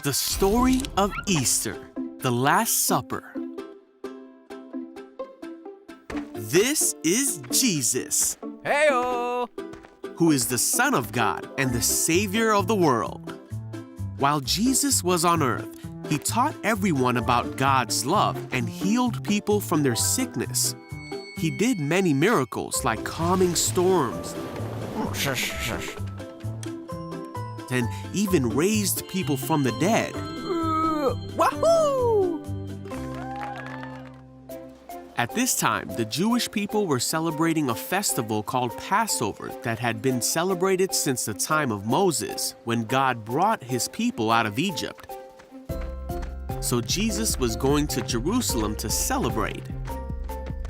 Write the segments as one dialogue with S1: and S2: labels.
S1: The story of Easter, the Last Supper. This is Jesus,
S2: Hey-o!
S1: who is the Son of God and the Savior of the world. While Jesus was on earth, he taught everyone about God's love and healed people from their sickness. He did many miracles like calming storms and even raised people from the dead.
S2: Wahoo!
S1: At this time, the Jewish people were celebrating a festival called Passover that had been celebrated since the time of Moses, when God brought his people out of Egypt. So Jesus was going to Jerusalem to celebrate.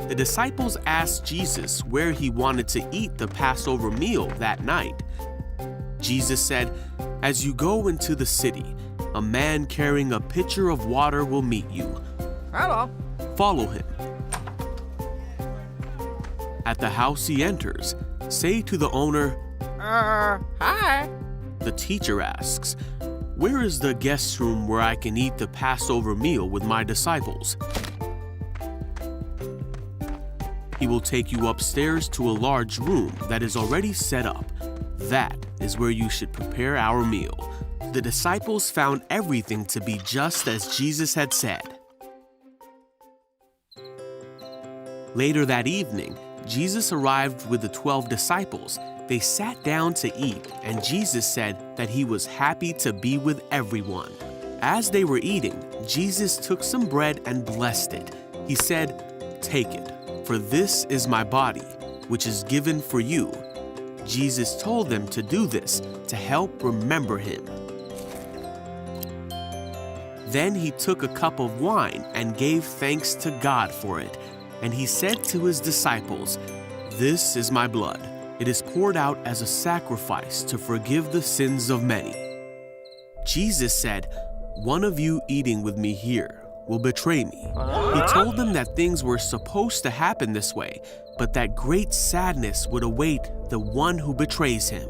S1: The disciples asked Jesus where he wanted to eat the Passover meal that night. Jesus said, "As you go into the city, a man carrying a pitcher of water will meet you.
S2: Hello.
S1: Follow him. At the house he enters, say to the owner,
S2: Hi.
S1: The teacher asks, where is the guest room where I can eat the Passover meal with my disciples? He will take you upstairs to a large room that is already set up. That is where you should prepare our meal." The disciples found everything to be just as Jesus had said. Later that evening, Jesus arrived with the 12 disciples. They sat down to eat, and Jesus said that he was happy to be with everyone. As they were eating, Jesus took some bread and blessed it. He said, "Take it, for this is my body, which is given for you." Jesus told them to do this to help remember him. Then he took a cup of wine and gave thanks to God for it. And he said to his disciples, "This is my blood. It is poured out as a sacrifice to forgive the sins of many." Jesus said, "One of you eating with me here will betray me." He told them that things were supposed to happen this way, but that great sadness would await the one who betrays him.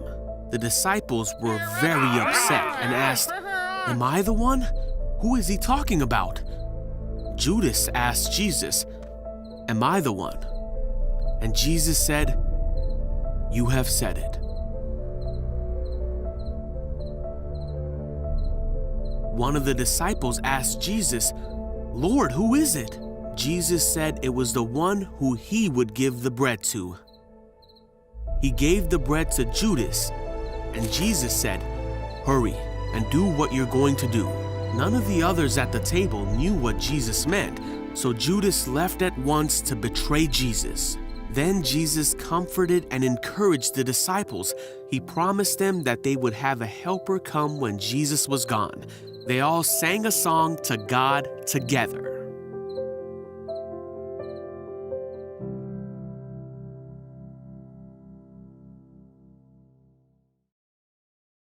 S1: The disciples were very upset and asked, "Am I the one? Who is he talking about?" Judas asked Jesus, "Am I the one?" And Jesus said, "You have said it." One of the disciples asked Jesus, "Lord, who is it?" Jesus said it was the one who he would give the bread to. He gave the bread to Judas, and Jesus said, "Hurry and do what you're going to do." None of the others at the table knew what Jesus meant, so Judas left at once to betray Jesus. Then Jesus comforted and encouraged the disciples. He promised them that they would have a helper come when Jesus was gone. They all sang a song to God together.